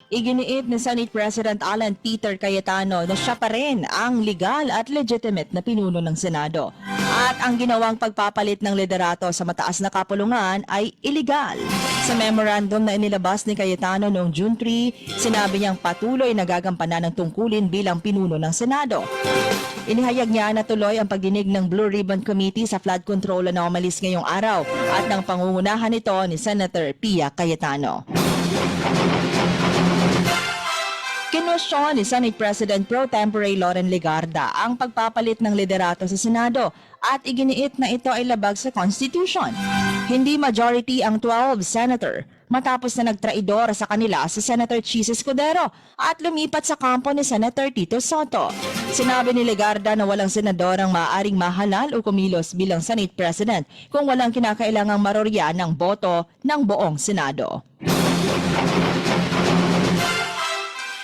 Iginiit ni Senate President Alan Peter Cayetano na siya pa rin ang legal at legitimate na pinuno ng Senado. At ang ginawang pagpapalit ng liderato sa mataas na kapulungan ay illegal. Sa memorandum na inilabas ni Cayetano noong June 3, sinabi niyang patuloy na gagampanan ng tungkulin bilang pinuno ng Senado. Inihayag niya na tuloy ang pagdinig ng Blue Ribbon Committee sa flood control anomalies ngayong araw at ng pangungunahan nito ni Senator Pia Cayetano. Kinwestiyon ni Senate President Pro Tempore Loren Legarda ang pagpapalit ng liderato sa Senado at iginiit na ito ay labag sa Constitution. Hindi majority ang 12 senator matapos na nagtraidor sa kanila si Senator Chis Escudero at lumipat sa kampo ni Senator Tito Soto. Sinabi ni Legarda na walang senador ang maaaring mahalal o kumilos bilang Senate President kung walang kinakailangang marorya ng boto ng buong Senado.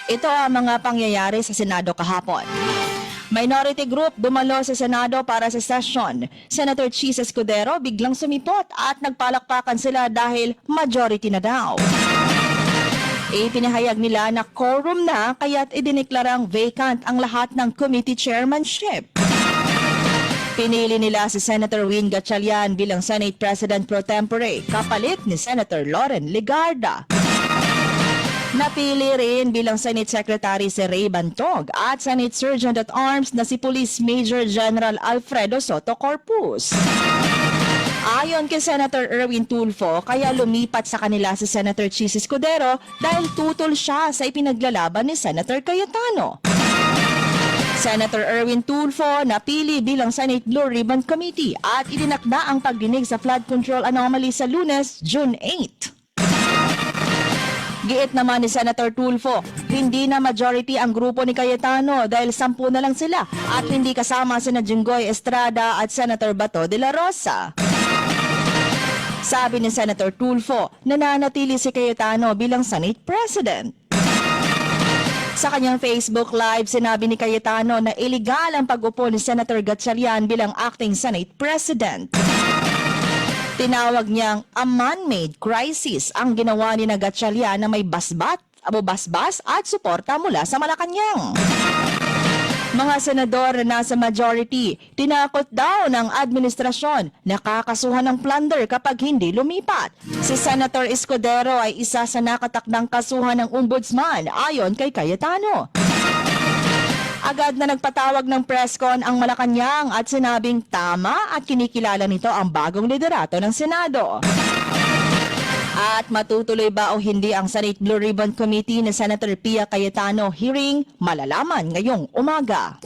Ito ang mga pangyayari sa Senado kahapon. Minority group dumalo sa Senado para sa session. Senator Chis Escudero biglang sumipot at nagpalakpakan sila dahil majority na daw. Ipinahayag nila na quorum na kaya't idineklarang vacant ang lahat ng committee chairmanship. Pinili nila si Senator Win Gatchalian bilang Senate President Pro Tempore kapalit ni Senator Loren Legarda. Napili rin bilang Senate Secretary si Ray Bantog at Senate Sergeant at Arms na si Police Major General Alfredo Soto Corpus. Ayon kay Senator Erwin Tulfo, kaya lumipat sa kanila si Senator Chis Escudero dahil tutol siya sa ipinaglalaban ni Senator Cayetano. Senator Erwin Tulfo napili bilang Senate Blue Ribbon Committee at idinakda ang pagdinig sa flood control anomaly sa Lunes, June 8. Giit naman ni Senator Tulfo, hindi na majority ang grupo ni Cayetano dahil 10 na lang sila at hindi kasama sina Jinggoy Estrada at Senator Bato de la Rosa. Sabi ni Senator Tulfo, nananatili si Cayetano bilang Senate President. Sa kanyang Facebook Live, sinabi ni Cayetano na illegal ang pag-upo ni Senator Gatchalian bilang acting Senate President. Tinawag niyang a man-made crisis ang ginawa ni Gatchalian na may basbas at suporta mula sa Malacanang. Mga senador na nasa majority, tinakot daw ng administrasyon na kakasuhan ng plunder kapag hindi lumipat. Si Senator Escudero ay isa sa nakatakdang kasuhan ng ombudsman ayon kay Cayetano. Agad na nagpatawag ng presscon ang Malacanang at sinabing tama at kinikilala nito ang bagong liderato ng Senado. At matutuloy ba o hindi ang Senate Blue Ribbon Committee ni Senator Pia Cayetano hearing, malalaman ngayong umaga.